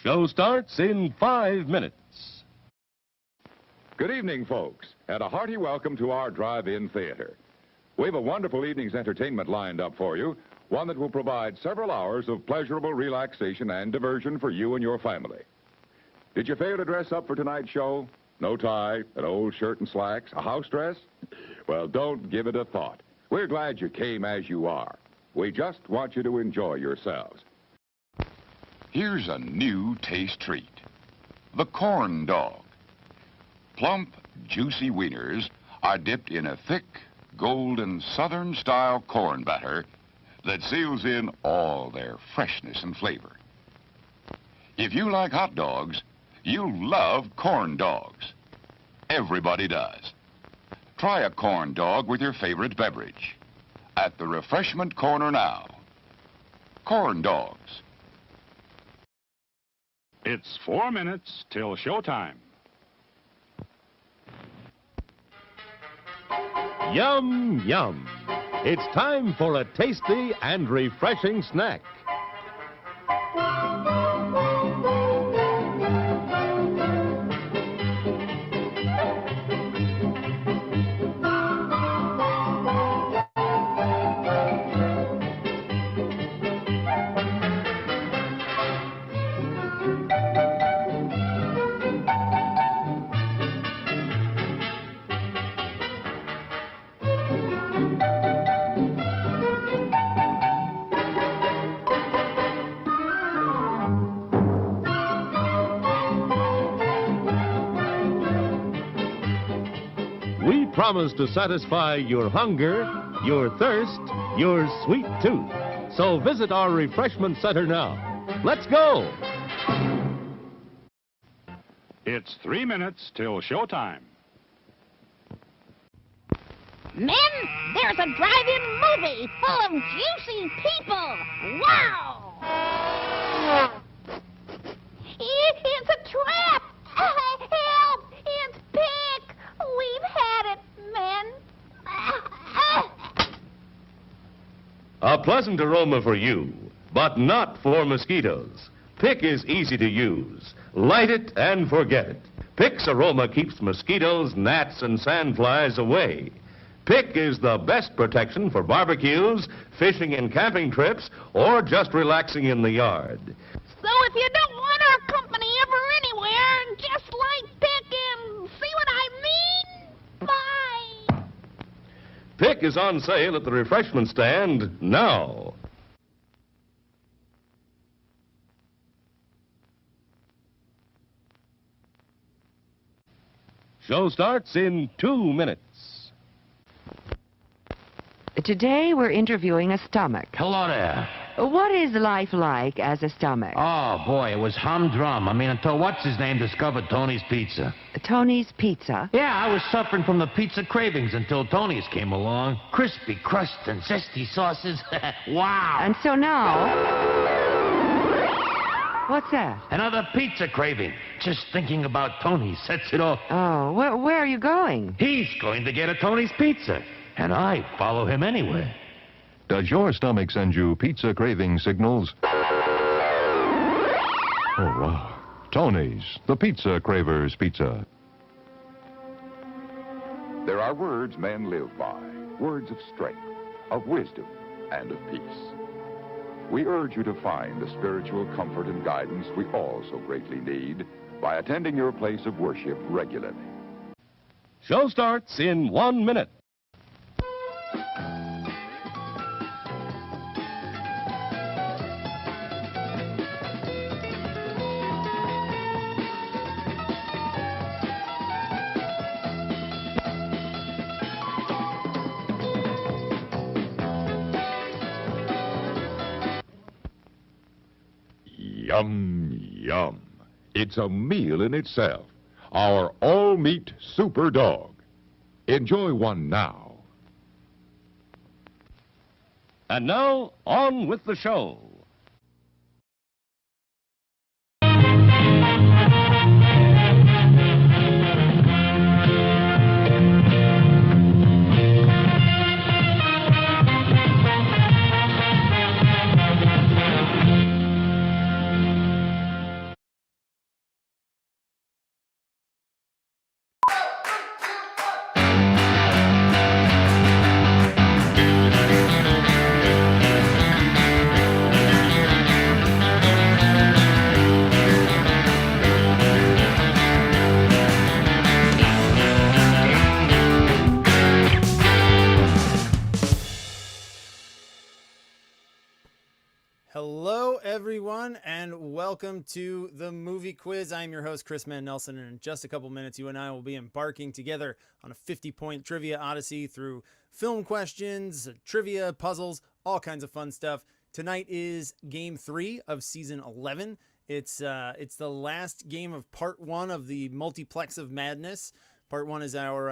Show starts in 5 minutes. Good evening, folks, and a hearty welcome to our drive-in theater. We have a wonderful evening's entertainment lined up for you, one that will provide several hours of pleasurable relaxation and diversion for you and your family. Did you fail to dress up for tonight's show? No tie, an old shirt and slacks, a house dress? Well, don't give it a thought. We're glad you came as you are. We just want you to enjoy yourselves. Here's a new taste treat. The corn dog. Plump, juicy wieners are dipped in a thick, golden Southern-style corn batter that seals in all their freshness and flavor. If you like hot dogs, you'll love corn dogs. Everybody does. Try a corn dog with your favorite beverage. At the refreshment corner now. Corn dogs. It's 4 minutes till showtime. Yum, yum. It's time for a tasty and refreshing snack. We promise to satisfy your hunger, your thirst, your sweet tooth. So visit our refreshment center now. Let's go! It's 3 minutes till showtime. Men, there's a drive-in movie full of juicy people. Wow! It's a trap! Help! It's Pick! We've had it, men. A pleasant aroma for you, but not for mosquitoes. Pick is easy to use. Light it and forget it. Pick's aroma keeps mosquitoes, gnats, and sandflies away. Pick is the best protection for barbecues, fishing and camping trips, or just relaxing in the yard. So if you don't want our company ever anywhere, just light Pick and see what I mean? Bye! Pick is on sale at the refreshment stand now. Show starts in 2 minutes. Today we're interviewing a stomach. Hello there. What is life like as a stomach? Oh, boy, it was humdrum. I mean, until what's-his-name discovered Tony's Pizza. Tony's Pizza? Yeah, I was suffering from the pizza cravings until Tony's came along. Crispy crust and zesty sauces. Wow. And so now... What's that? Another pizza craving. Just thinking about Tony sets it off. Oh, where are you going? He's going to get a Tony's Pizza, and I follow him anywhere. Does your stomach send you pizza craving signals? Oh, wow. Tony's, the Pizza Craver's Pizza. There are words men live by, words of strength, of wisdom, and of peace. We urge you to find the spiritual comfort and guidance we all so greatly need by attending your place of worship regularly. Show starts in 1 minute. Yum, yum. It's a meal in itself. Our all-meat super dog. Enjoy one now. And now, on with the show. Hello, everyone, and welcome to the movie quiz. I'm your host, Chris Nelson, and in just a couple minutes, you and I will be embarking together on a 50-point trivia odyssey through film questions, trivia, puzzles, all kinds of fun stuff. Tonight is game 3 of season 11. It's the last game of part 1 of the Multiplex of Madness. Part 1 is our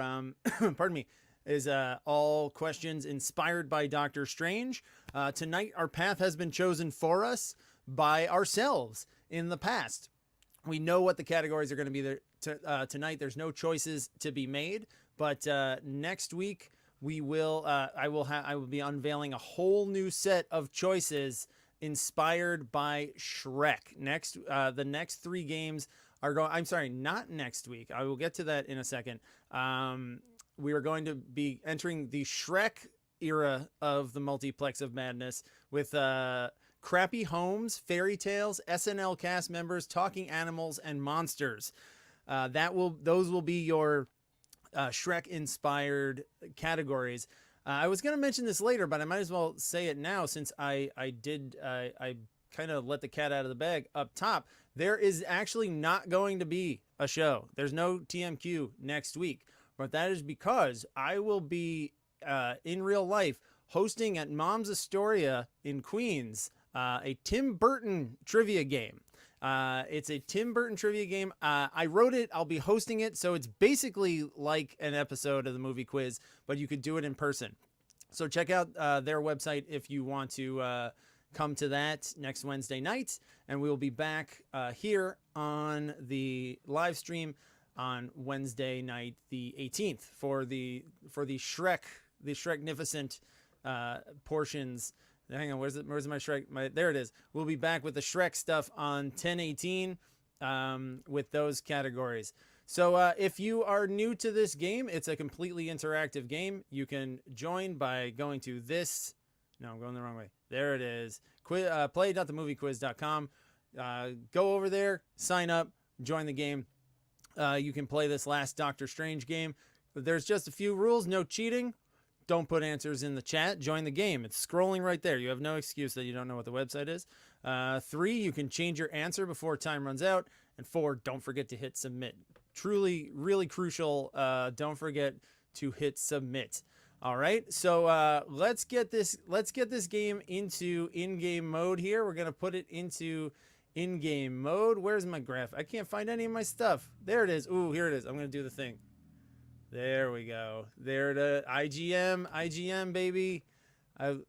pardon me. Is all questions inspired by Doctor Strange. Tonight, our path has been chosen for us by ourselves in the past. We know what the categories are going to be there tonight. There's no choices to be made, but next week we will. I will be unveiling a whole new set of choices inspired by Shrek. The next 3 games are going. I'm sorry, not next week. I will get to that in a second. We are going to be entering the Shrek era of the Multiplex of Madness with crappy homes, fairy tales, SNL cast members, talking animals, and monsters. Those will be your Shrek-inspired categories. I was going to mention this later, but I might as well say it now since I kind of let the cat out of the bag up top. There is actually not going to be a show. There's no TMQ next week. But that is because I will be, in real life, hosting at Mom's Astoria in Queens, a Tim Burton trivia game. It's a Tim Burton trivia game. I wrote it. I'll be hosting it. So it's basically like an episode of the movie quiz, but you could do it in person. So check out their website if you want to come to that next Wednesday night. And we'll be back here on the live stream on Wednesday night, the 18th, for the Shreknificent portions. Hang on, where's my Shrek? There it is. We'll be back with the Shrek stuff on 10/18 with those categories. So if you are new to this game, it's a completely interactive game. You can join by going to this. No, I'm going the wrong way. There it is. Play.themoviequiz.com. Go over there, sign up, join the game. You can play this last Doctor Strange game. There's just a few rules. No cheating. Don't put answers in the chat. Join the game. It's scrolling right there. You have no excuse that you don't know what the website is. 3, you can change your answer before time runs out. And 4, don't forget to hit submit. Truly, really crucial. Don't forget to hit submit. All right. So let's get this game into in-game mode here. We're gonna put it into in-game mode. Where's my graph? I can't find any of my stuff. There it is. Ooh, here it is. I'm going to do the thing. There we go. There it is. IGM, baby. I'm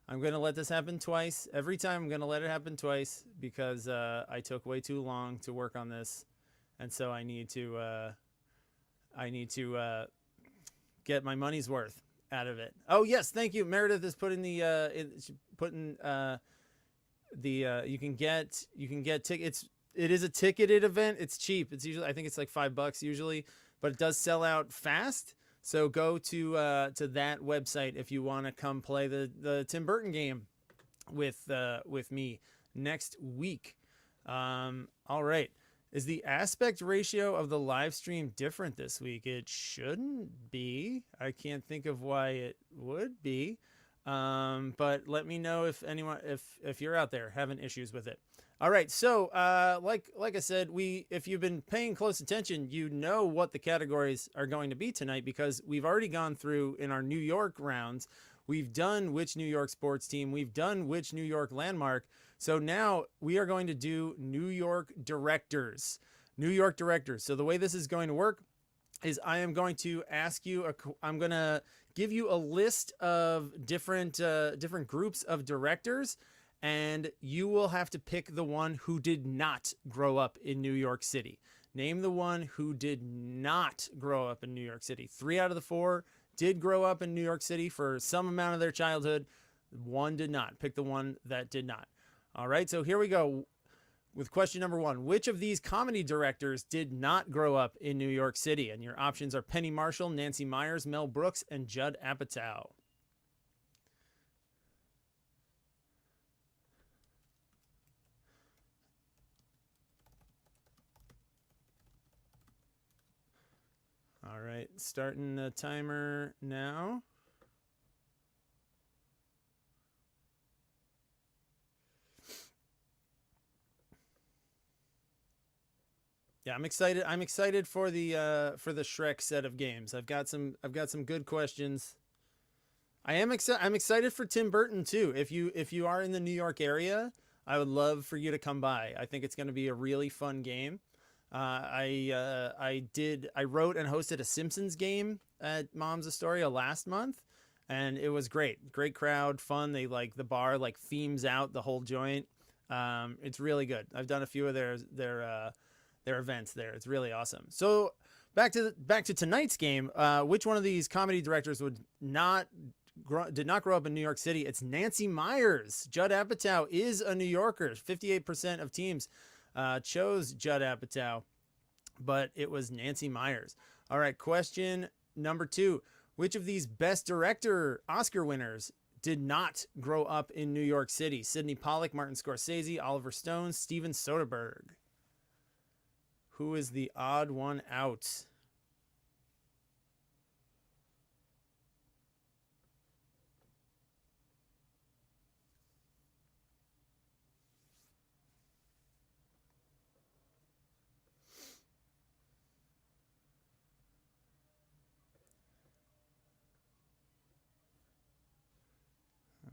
going to let this happen twice. Every time I'm going to let it happen twice because I took way too long to work on this. And so I need to get my money's worth out of it. Oh, yes. Thank you. Meredith is putting you can get tickets. It is a ticketed event. It's cheap. It's usually, I think it's like $5 usually, but it does sell out fast. So go to that website if you want to come play the Tim Burton game with me next week. All right. Is the aspect ratio of the live stream different this week? It shouldn't be. I can't think of why it would be. But let me know if you're out there having issues with it. All right. So, like I said, if you've been paying close attention, you know what the categories are going to be tonight because we've already gone through in our New York rounds. We've done which New York sports team. We've done which New York landmark. So now we are going to do New York directors. New York directors. So the way this is going to work is I am going to ask you, I'm going to give you a list of different groups of directors, and you will have to pick the one who did not grow up in New York City. Name the one who did not grow up in New York City. 3 out of the 4 did grow up in New York City for some amount of their childhood. 1 did not. Pick the one that did not. All right, so here we go with question number 1. Which of these comedy directors did not grow up in New York City? And your options are Penny Marshall, Nancy Meyers, Mel Brooks, and Judd Apatow. All right, starting the timer now. Yeah, I'm excited. I'm excited for the Shrek set of games. I've got some good questions. I'm excited for Tim Burton too. If you are in the New York area, I would love for you to come by. I think it's going to be a really fun game. I wrote and hosted a Simpsons game at Mom's Astoria last month, and it was great. Great crowd, fun. They like the bar like themes out the whole joint. It's really good. I've done a few of their events there. It's really awesome. So back to tonight's game. Which one of these comedy directors did not grow up in New York City? It's Nancy Meyers. Judd Apatow is a New Yorker. 58% of teams chose Judd Apatow, but it was Nancy Meyers. All right, question number 2. Which of these Best Director Oscar winners did not grow up in New York City? Sidney Pollack, Martin Scorsese, Oliver Stone, Steven Soderbergh. Who is the odd one out?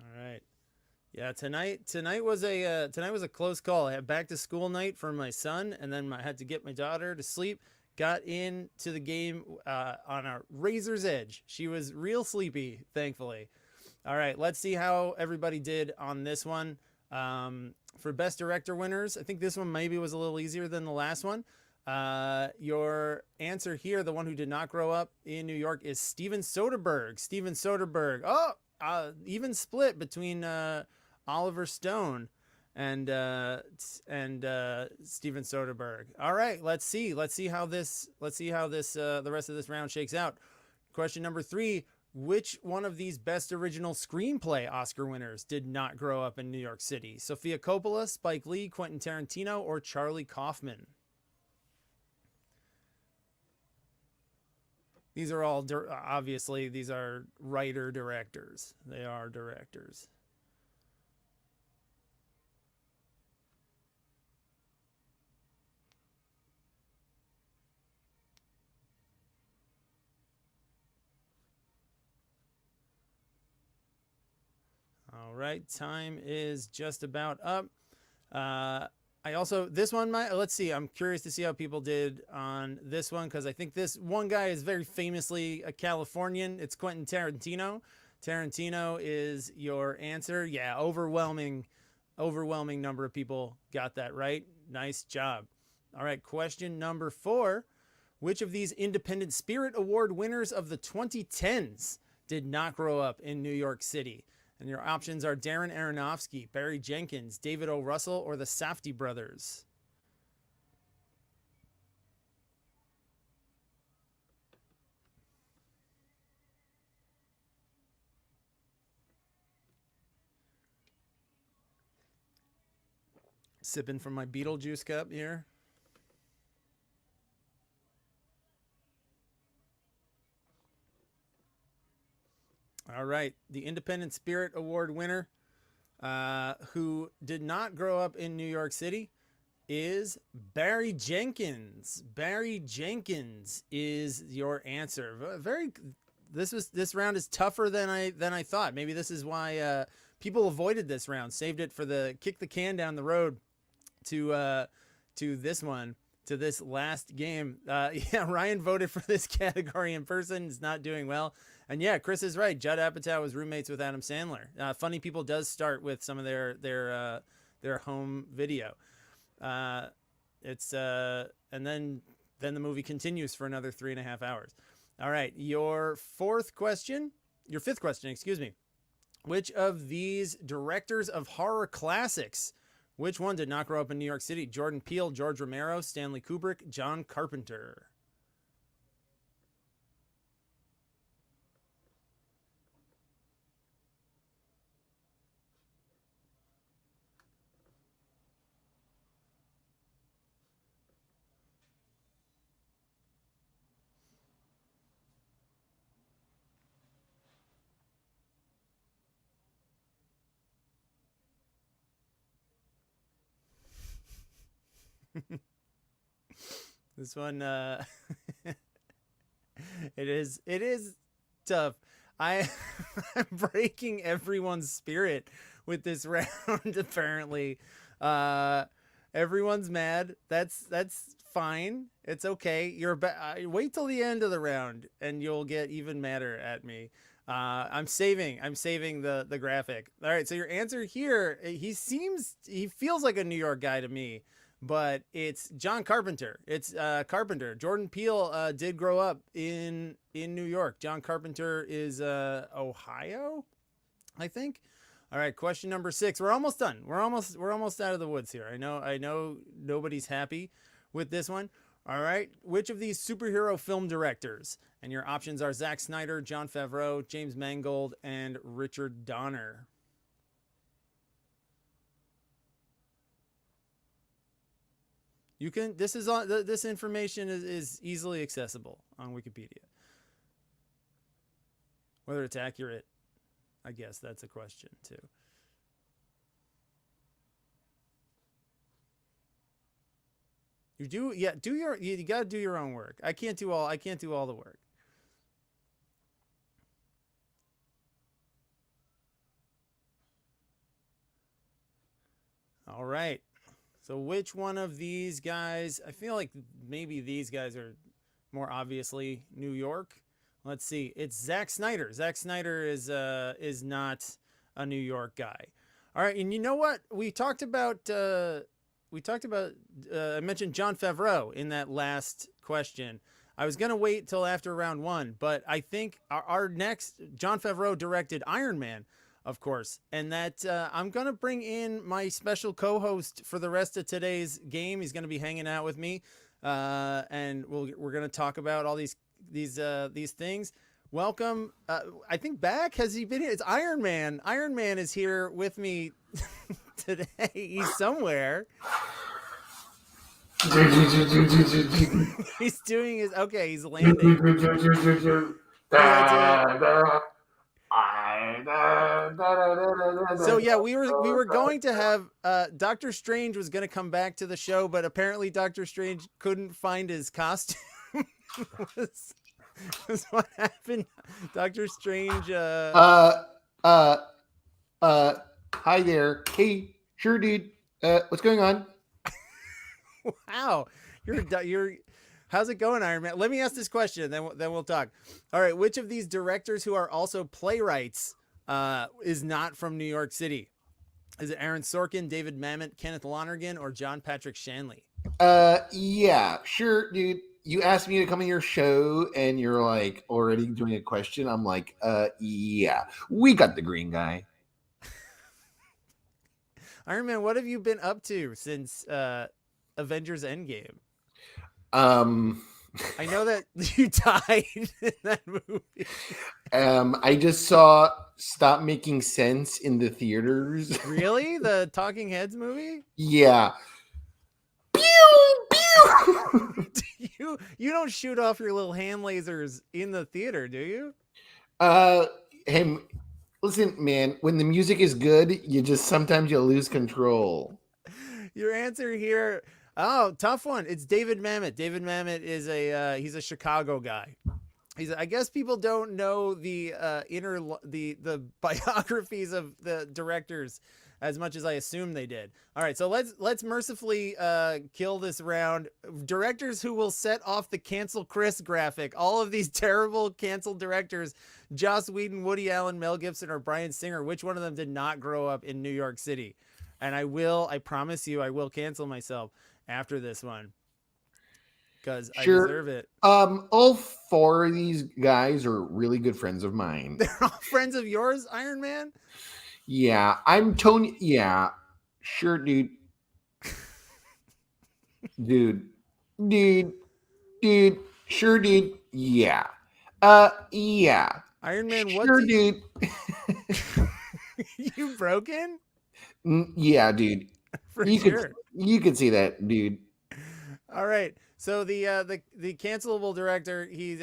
All right. Yeah, tonight was a close call. I had back to school night for my son, and then I had to get my daughter to sleep. Got into the game on a razor's edge. She was real sleepy, thankfully. All right, let's see how everybody did on this one. For Best Director winners, I think this one maybe was a little easier than the last one. Your answer here, the one who did not grow up in New York, is Steven Soderbergh. Steven Soderbergh. Oh, even split between Oliver Stone and Steven Soderbergh. All right, let's see how this the rest of this round shakes out. Question number 3: which one of these Best Original Screenplay Oscar winners did not grow up in New York City? Sofia Coppola, Spike Lee, Quentin Tarantino, or Charlie Kaufman? These are all obviously these are writer directors. They are directors. All right, time is just about up. I also, this one, let's see, I'm curious to see how people did on this one, because I think this one guy is very famously a Californian. It's Quentin Tarantino. Tarantino is your answer. Yeah, overwhelming number of people got that right. Nice job. All right, question number 4. Which of these Independent Spirit Award winners of the 2010s did not grow up in New York City? And your options are Darren Aronofsky, Barry Jenkins, David O. Russell, or the Safdie brothers. Sipping from my Beetlejuice cup here. All right, the Independent Spirit Award winner who did not grow up in New York City is Barry Jenkins. Barry Jenkins is your answer. This round is tougher than I thought. Maybe this is why people avoided this round, saved it for the kick the can down the road to this one. To this last game. Yeah, Ryan voted for this category in person. Is not doing well. And yeah, Chris is right. Judd Apatow was roommates with Adam Sandler. Funny People does start with some of their home video. And then the movie continues for another 3.5 hours. All right, your fifth question, excuse me. Which of these directors of horror classics, which one did not grow up in New York City? Jordan Peele, George Romero, Stanley Kubrick, John Carpenter. This one, it is tough. I'm breaking everyone's spirit with this round. Apparently, everyone's mad. That's fine. It's okay. Wait till the end of the round, and you'll get even madder at me. I'm saving the graphic. All right. So your answer here, he feels like a New York guy to me, but it's John Carpenter. It's Carpenter. Jordan Peele did grow up in New York. John Carpenter is Ohio, I think. All right, question number 6. We're almost done. We're almost out of the woods here. I know nobody's happy with this one. All right, which of these superhero film directors? And your options are Zack Snyder, Jon Favreau, James Mangold, and Richard Donner. You can. This is on. This information is easily accessible on Wikipedia. Whether it's accurate, I guess that's a question too. You gotta do your own work. I can't do all the work. All right. So which one of these guys? I feel like maybe these guys are more obviously New York. Let's see. It's Zack Snyder. Zack Snyder is not a New York guy. All right, and you know what? I mentioned Jon Favreau in that last question. I was going to wait till after round 1, but I think our next, Jon Favreau directed Iron Man, of course. And that I'm going to bring in my special co-host for the rest of today's game. He's going to be hanging out with me. And we're going to talk about all these things. Welcome. I think back. Has he been here? It's Iron Man. Iron Man is here with me today. He's somewhere. He's doing his okay. He's landing. So yeah, we were going to have Doctor Strange was going to come back to the show, but apparently Doctor Strange couldn't find his costume. was what happened. Doctor Strange. Hi there. Hey, sure, dude. What's going on? Wow, you're. How's it going, Iron Man? Let me ask this question, then we'll talk. All right, which of these directors who are also playwrights is not from New York City? Is it Aaron Sorkin, David Mamet, Kenneth Lonergan, or John Patrick Shanley? Yeah, sure, dude. You asked me to come on your show, and you're like already doing a question. I'm like, yeah, we got the green guy. Iron Man, what have you been up to since Avengers Endgame? I know that you died in that movie. I just saw Stop Making Sense in the theaters. Really? The Talking Heads movie? Yeah. Pew, pew. You don't shoot off your little hand lasers in the theater, do you? Hey, listen, man, when the music is good, sometimes you lose control. Your answer here, tough one. It's David Mamet. David Mamet is he's a Chicago guy. I guess people don't know the biographies of the directors as much as I assume they did. All right, so let's mercifully kill this round. Directors who will set off the cancel Chris graphic. All of these terrible canceled directors: Joss Whedon, Woody Allen, Mel Gibson, or Bryan Singer. Which one of them did not grow up in New York City? And I promise you, I will cancel myself after this one because sure. I deserve it. All 4 of these guys are really good friends of mine. They're all friends of yours, Iron Man? Yeah, I'm Tony. Yeah, sure, dude. dude. Sure, dude. Yeah. Yeah. Iron Man, sure, what? Dude. You broken? Yeah, dude. Sure. You could see that, dude. All right. So the cancelable director, he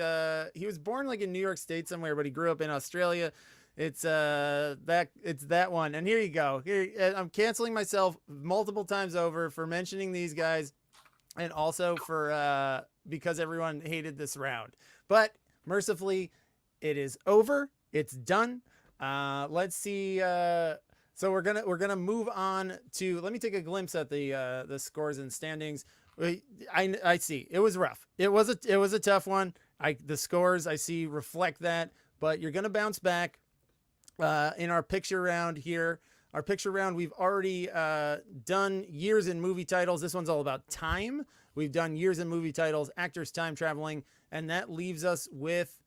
was born like in New York State somewhere, but he grew up in Australia. It's that one. And here you go. Here I'm canceling myself multiple times over for mentioning these guys. and also for because everyone hated this round. But mercifully, it is over. It's done. Let's see. So we're gonna move on to. Let me take a glimpse at the scores and standings. I see. It was rough. It was a tough one. The scores I see reflect that, but you're gonna bounce back. In our picture round here, we've already done years in movie titles. This one's all about time. We've done years in movie titles, actors, time traveling, and that leaves us with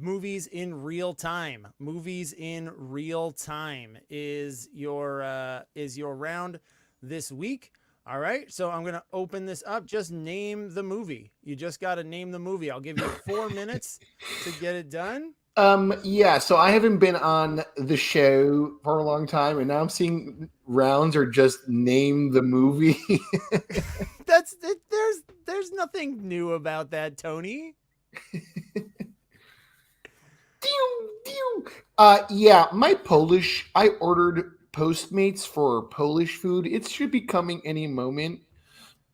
movies in real time. Movies in real time is your round this week. All right, so I'm gonna open this up. Just name the movie. You just got to name the movie. I'll give you 4 minutes to get it done. Yeah, so I haven't been on the show for a long time, and now I'm seeing rounds are just name the movie. That's it. There's nothing new about that, Tony. Yeah, my Polish. I ordered Postmates for Polish food. It should be coming any moment,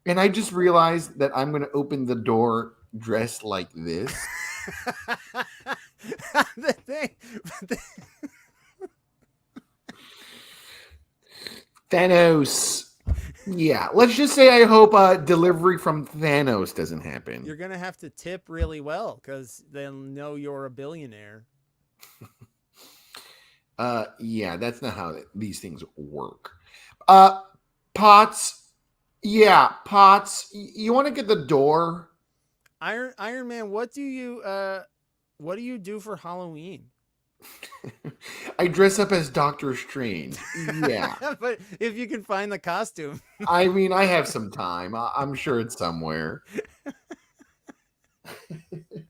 and I just realized that I'm going to open the door dressed like this. Thanos. Yeah, let's just say I hope delivery from Thanos doesn't happen. You're gonna have to tip really well because they'll know you're a billionaire. Yeah, that's not how these things work. Pots. Yeah, Pots. You want to get the door? Iron Man, what do you do for Halloween? I dress up as Doctor Strange. Yeah. But if you can find the costume. I mean, I have some time. I'm sure it's somewhere.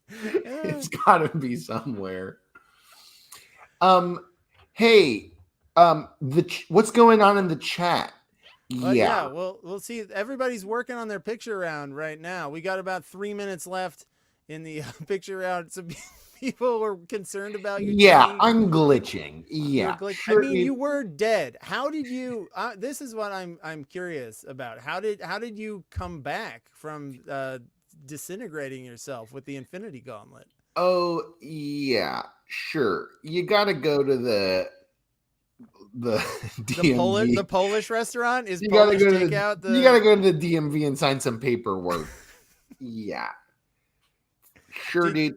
It's got to be somewhere. Hey, what's going on in the chat? Yeah, well, we'll see. Everybody's working on their picture round right now. We got about 3 minutes left in the picture round. So people were concerned about you. Yeah, Tony. I'm glitching. Yeah, sure. I mean, you were dead. How did you? This is what I'm curious about. How did you come back from disintegrating yourself with the Infinity Gauntlet? Oh yeah, sure. You got to go to the DMV. The Polish restaurant is you Polish gotta go takeout. You got to go to the DMV and sign some paperwork. Yeah, sure, dude.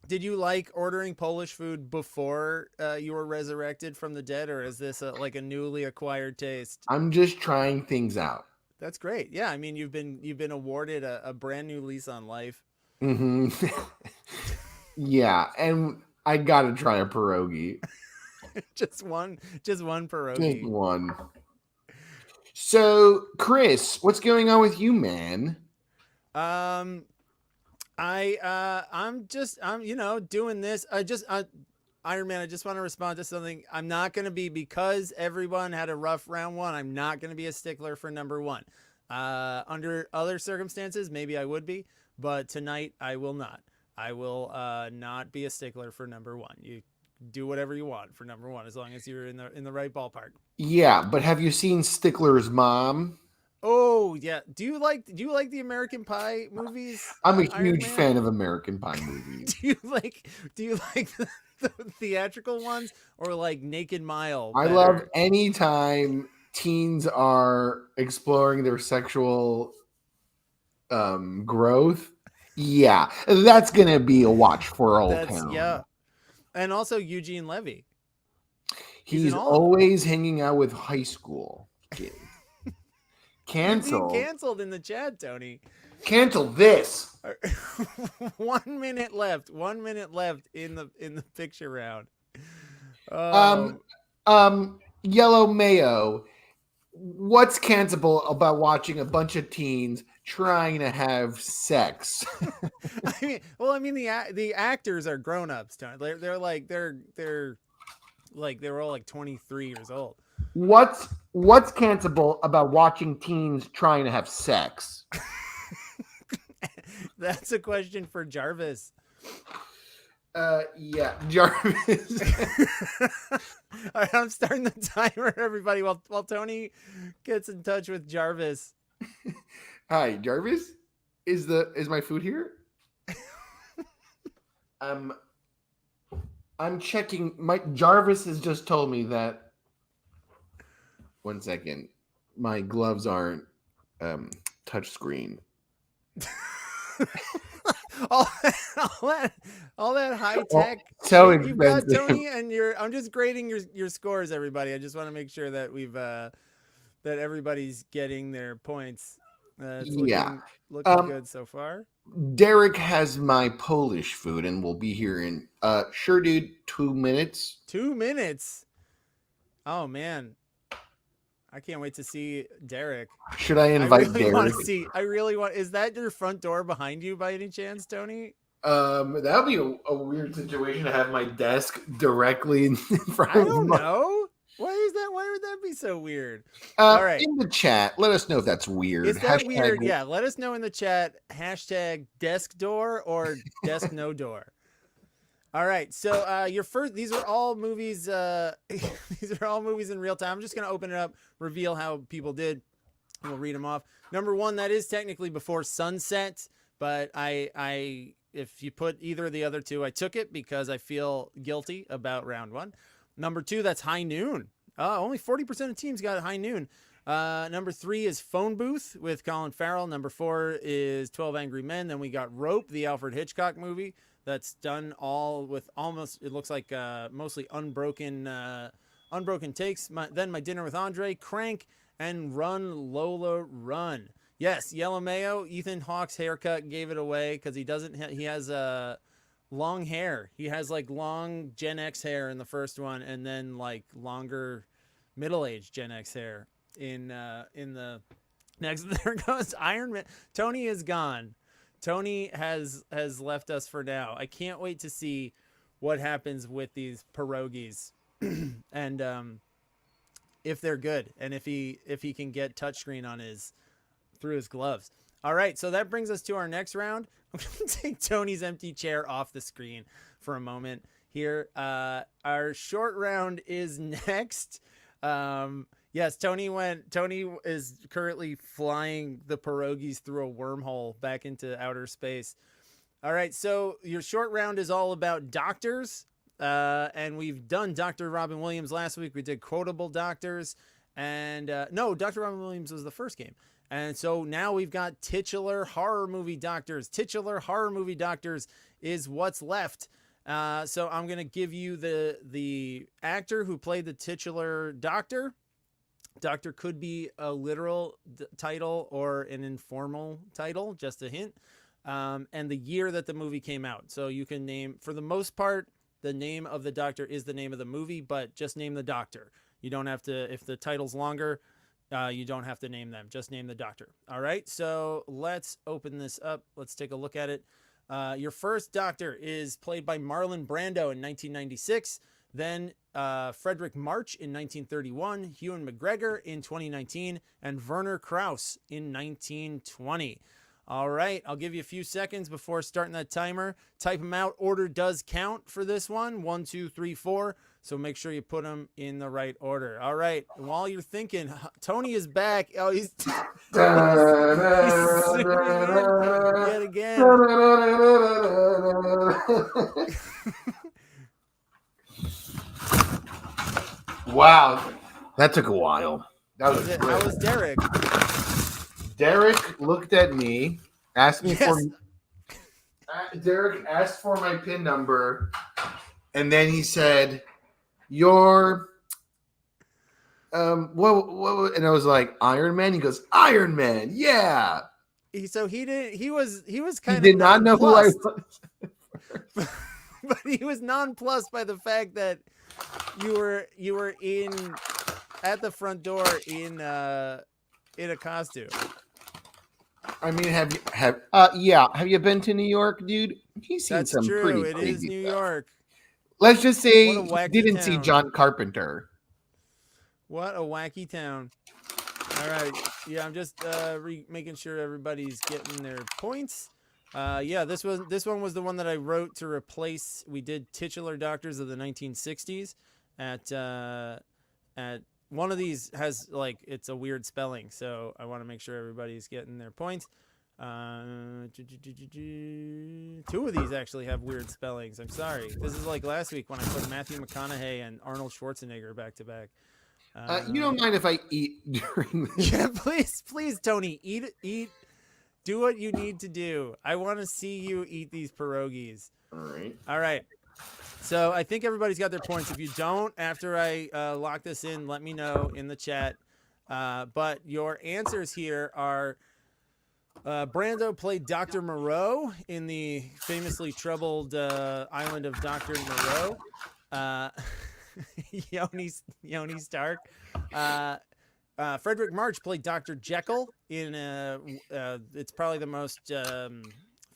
Did you like ordering Polish food before you were resurrected from the dead, or is this like a newly acquired taste? I'm just trying things out. That's great. Yeah, I mean, you've been awarded a brand new lease on life. Mm-hmm. Yeah, and I gotta try a pierogi. just one pierogi. Just one. So, Chris, what's going on with you, man? I'm doing this. Iron Man, I just want to respond to something. I'm not going to be, because everyone had a rough round one, I'm not going to be a stickler for number one. Under other circumstances, maybe I would be, but tonight I will not. I will not be a stickler for number one. You do whatever you want for number one, as long as you're in the right ballpark. Yeah, but have you seen Stickler's Mom? Oh yeah. Do you like the American Pie movies? I'm a huge fan of American Pie movies. Do you like the theatrical ones, or like Naked Mile? I love any time teens are exploring their sexual growth. Yeah, that's gonna be a watch for old town. Yeah, and also Eugene Levy. He's always hanging out with high school kids. Canceled. Canceled in the chat, Tony. Cancel this. 1 minute left. 1 minute left in the picture round. Yellow Mayo. What's cancelable about watching a bunch of teens trying to have sex? I mean, the actors are grown-ups, Tony. They're all like 23 years old. What's cancelable about watching teens trying to have sex? That's a question for Jarvis. Yeah, Jarvis. All right, I'm starting the timer, everybody, while Tony gets in touch with Jarvis. Hi, Jarvis. Is my food here? I'm checking. Mike Jarvis has just told me that. One second. My gloves aren't touch screen. all, all that high tech So shit you've got, expensive. Tony, and I'm just grading your scores, everybody. I just want to make sure that we've that everybody's getting their points. It's Yeah. looking good so far. Derek has my Polish food and will be here in sure dude 2 minutes. 2 minutes. Oh man. I can't wait to see Derek. Should I invite Derek? I really want. Is that your front door behind you by any chance, Tony? That would be a weird situation to have my desk directly in front I of don't my... know. Why is that? Why would that be so weird? All right. In the chat, let us know if that's weird. Is that weird? Yeah, let us know in the chat. Hashtag desk door or desk no door. All right, so your first. These are all movies. These are all movies in real time. I'm just gonna open it up, reveal how people did. We'll read them off. Number one, that is technically Before Sunset, but if you put either of the other two, I took it because I feel guilty about round one. Number two, that's High Noon. Only 40% of teams got High Noon. Number three is Phone Booth with Colin Farrell. Number four is 12 Angry Men. Then we got Rope, the Alfred Hitchcock movie. That's done all with almost, it looks like mostly unbroken takes. Then My Dinner with Andre, Crank, and Run, Lola, Run. Yes, Yellow Mayo, Ethan Hawke's haircut gave it away because he has long hair. He has like long Gen X hair in the first one and then like longer middle-aged Gen X hair in the next. There goes Iron Man. Tony is gone. Tony has left us for now. I can't wait to see what happens with these pierogies and if they're good and if he can get touchscreen on through his gloves. All right, so that brings us to our next round. I'm going to take Tony's empty chair off the screen for a moment here. Our short round is next. Yes, Tony is currently flying the pierogies through a wormhole back into outer space. All right, so your short round is all about doctors. And we've done Dr. Robin Williams last week. We did quotable doctors. And no, Dr. Robin Williams was the first game. And so now we've got titular horror movie doctors. Titular horror movie doctors is what's left. So I'm going to give you the actor who played the titular doctor. Doctor could be a literal title or an informal title, just a hint. And the year that the movie came out. So you can name, for the most part, the name of the doctor is the name of the movie, but just name the doctor. You don't have to, if the title's longer, you don't have to name them. Just name the doctor. All right, so let's open this up. Let's take a look at it. Your first doctor is played by Marlon Brando in 1996. Then Frederick March in 1931, Ewan McGregor in 2019, and Werner Krauss in 1920. All right, I'll give you a few seconds before starting that timer. Type them out. Order does count for this one. 1, 2, 3, 4. So make sure you put them in the right order. All right, while you're thinking, Tony is back. Oh, he's yet again. Wow, that took a while. How was Derek? Derek looked at me, asked me for. Derek asked for my PIN number, and then he said, "Your what?" And I was like, "Iron Man." He goes, "Iron Man, yeah." So he did. He was kind of. He did not know who I was, but he was nonplussed by the fact that you were in at the front door in a costume. I mean, have you been to New York, dude? He's seen That's some true. pretty It crazy is New stuff. York. Let's just say What a he didn't wacky see town. John Carpenter. What a wacky town. All right. Yeah, I'm just making sure everybody's getting their points. Yeah, this one was the one that I wrote to replace. We did titular doctors of the 1960s at one of these has like it's a weird spelling, so I want to make sure everybody's getting their points. 2 of these actually have weird spellings. I'm sorry. This is like last week when I put Matthew McConaughey and Arnold Schwarzenegger back to back. You don't mind if I eat during this? Yeah, please, Tony, eat. Do what you need to do. I want to see you eat these pierogies. All right. So I think everybody's got their points. If you don't, after I lock this in, let me know in the chat. But your answers here are Brando played Dr. Moreau in the famously troubled island of Dr. Moreau. Yoni Stark. Frederick March played Dr. Jekyll in it's probably the most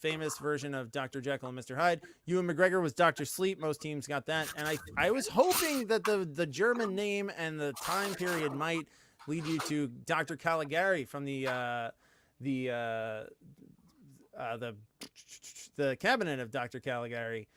famous version of Dr. Jekyll and Mr. Hyde. Ewan McGregor was Dr. Sleep. Most teams got that. And I was hoping that the German name and the time period might lead you to Dr. Caligari from the cabinet of Dr. Caligari.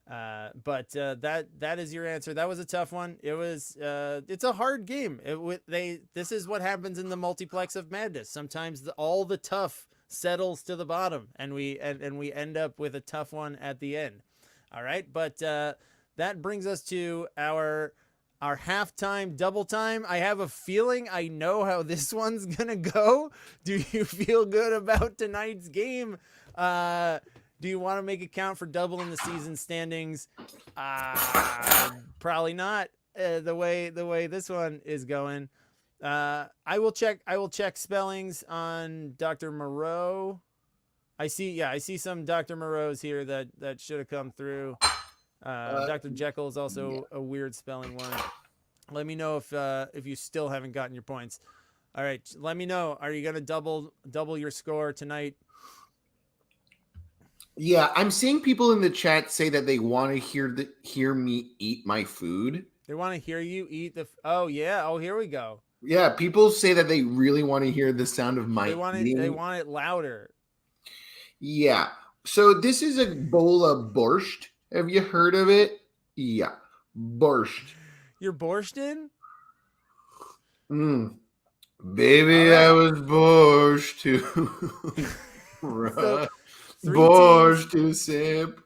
But that is your answer. That was a tough one. It was it's a hard game. This is what happens in the multiplex of madness. Sometimes all the tough settles to the bottom, and we end up with a tough one at the end. All right, but that brings us to our halftime double time. I have a feeling I know how this one's gonna go. Do you feel good about tonight's game? Do you want to make a count for doubling the season standings? Probably not. The way this one is going. I will check spellings on Dr. Moreau. I see some Dr. Moreaus here that should have come through. Dr. Jekyll is also a weird spelling one. Let me know if you still haven't gotten your points. All right, let me know. Are you gonna double your score tonight? Yeah, I'm seeing people in the chat say that they want to hear me eat my food. They want to hear you eat oh yeah. Oh, here we go. Yeah, people say that they really want to hear the sound of my eating. They want it louder. Yeah. So this is a bowl of borscht. Have you heard of it? Yeah. Borscht. You're borschten? Baby, I was borscht too. So, borscht to sip.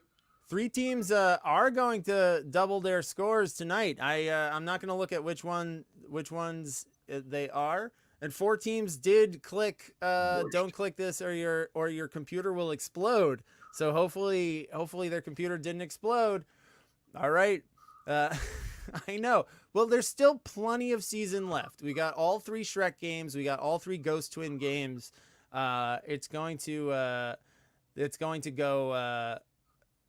3 teams are going to double their scores tonight. I'm not going to look at which ones they are. And 4 teams did click don't click this or your computer will explode. So hopefully their computer didn't explode. All right. I know. Well, there's still plenty of season left. We got all 3 Shrek games. We got all 3 Ghost Twin games. It's going to go.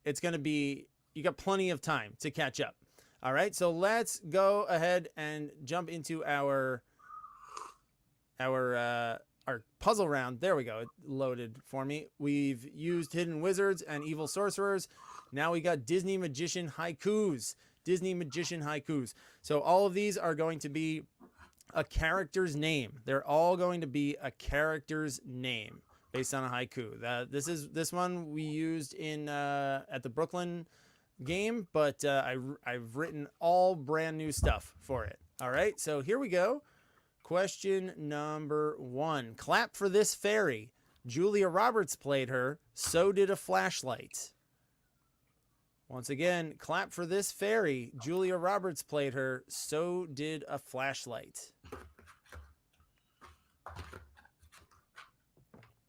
It's going to be. You got plenty of time to catch up. All right. So let's go ahead and jump into our puzzle round. There we go. It loaded for me. We've used Hidden Wizards and Evil Sorcerers. Now we got Disney Magician Haikus. So all of these are going to be a character's name. They're all going to be a character's name based on a haiku. This one we used in at the Brooklyn game, but I've written all brand new stuff for it. All right, so here we go. Question number 1. Clap for this fairy. Julia Roberts played her. So did a flashlight. Once again, clap for this fairy. Julia Roberts played her. So did a flashlight.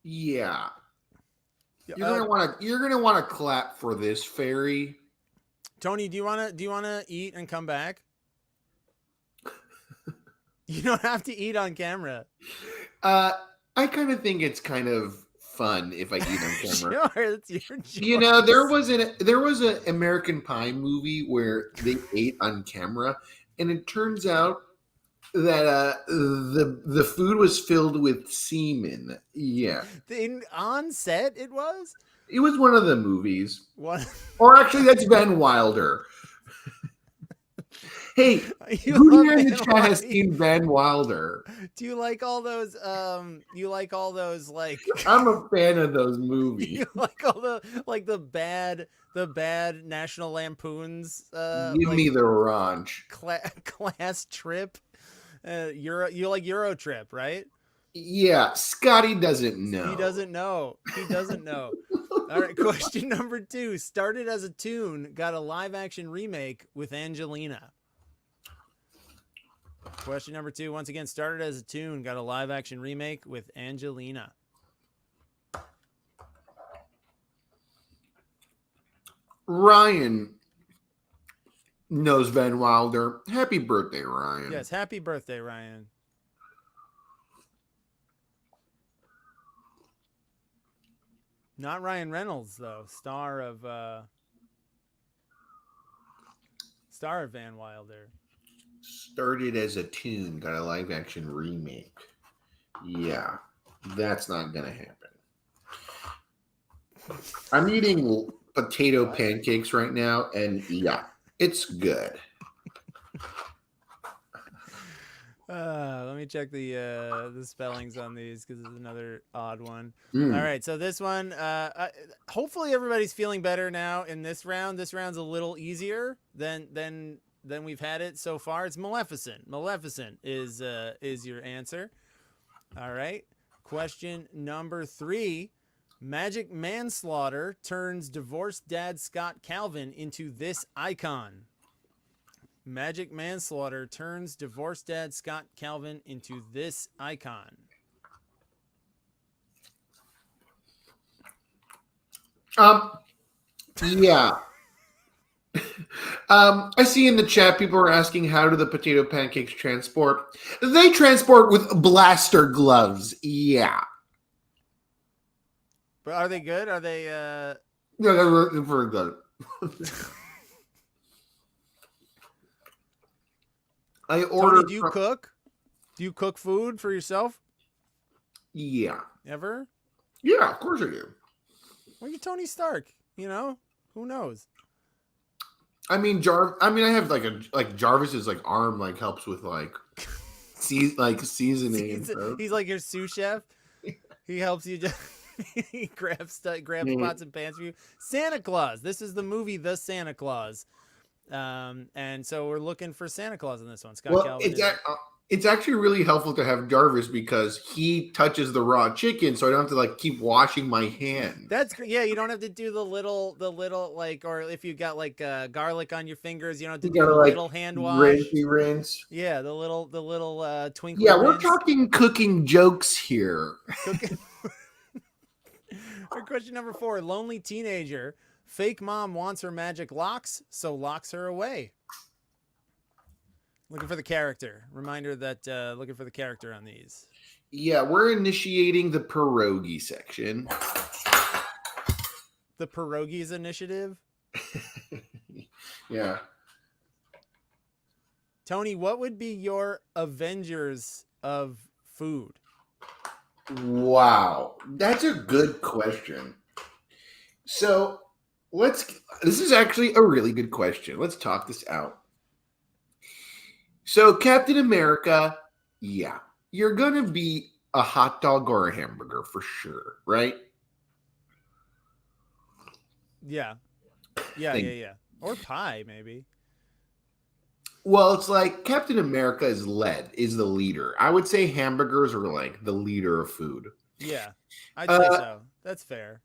Yeah. You're gonna want to clap for this fairy. Tony, do you wanna eat and come back? You don't have to eat on camera. I kind of think it's kind of fun if I eat on camera. Sure, that's your choice. You know, there was an American Pie movie where they ate on camera, and it turns out that the food was filled with semen. Yeah. On set, it was? It was one of the movies. What? Or actually, that's Van Wilder. Hey, who here in the chat has seen Van Wilder? Do you like all those? Like? I'm a fan of those movies. You like all the bad National Lampoons? Give me the ranch. Class trip. You like Euro Trip, right? Yeah, Scotty doesn't know. He doesn't know. He doesn't know. All right, question number 2. Started as a tune, got a live-action remake with Angelina. Question number 2. Once again, started as a tune, got a live-action remake with Angelina. Ryan knows Van Wilder. Happy birthday, Ryan. Yes, happy birthday, Ryan. Not Ryan Reynolds, though. Star of Van Wilder. Started as a tune, got a live action remake. Yeah, that's not gonna happen. I'm eating potato pancakes right now, and yeah, it's good. Let me check the spellings on these because it's another odd one. Mm. All right, so this one, hopefully everybody's feeling better now in this round. This round's a little easier than we've had it so far. It's Maleficent. Maleficent is your answer. All right. Question number 3. Magic manslaughter turns divorced dad Scott Calvin into this icon. Magic manslaughter turns divorced dad Scott Calvin into this icon. Yeah. I see in the chat people are asking, how do the potato pancakes transport? They transport with blaster gloves. Yeah. But are they good? Are they Yeah, they're very good. I ordered. Tony, do you cook? Do you cook food for yourself? Yeah. Ever? Yeah, of course I do. Well, you're Tony Stark, you know? Who knows? I mean, I have like Jarvis's like arm like helps with like seasoning. He's like your sous chef. He helps you just he grabs pots and pans for you. Santa Claus. This is the movie The Santa Claus. And so we're looking for Santa Claus in this one. Scott Calvin. It's actually really helpful to have Jarvis because he touches the raw chicken, so I don't have to like keep washing my hand. Yeah. You don't have to do the little like, or if you got like garlic on your fingers, you don't have to do the like, little hand wash. Rinse. Yeah, the little twinkle. Yeah, rinse. we're talking cooking jokes here. Question number 4. Lonely teenager. Fake mom wants her magic locks, so locks her away. Looking for the character. Reminder that looking for the character on these. Yeah, we're initiating the pierogi section. The pierogies initiative? Yeah. Tony, what would be your Avengers of food? Wow, that's a good question. So this is actually a really good question. Let's talk this out. So Captain America, yeah, you're going to be a hot dog or a hamburger for sure, right? Yeah. Or pie, maybe. Well, it's like Captain America is the leader. I would say hamburgers are like the leader of food. Yeah, I'd say so. That's fair.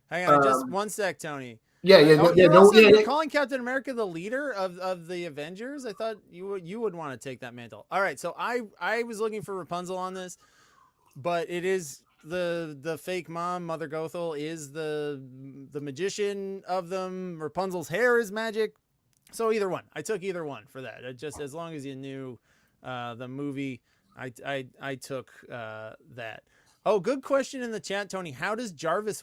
Hang on, just one sec, Tony. You're calling Captain America the leader of the Avengers? I thought you would want to take that mantle. All right, so I was looking for Rapunzel on this, but it is the fake mom, Mother Gothel, is the magician of them. Rapunzel's hair is magic. So either one. I took either one for that. Just as long as you knew the movie, I took that. Oh, good question in the chat, Tony. How does Jarvis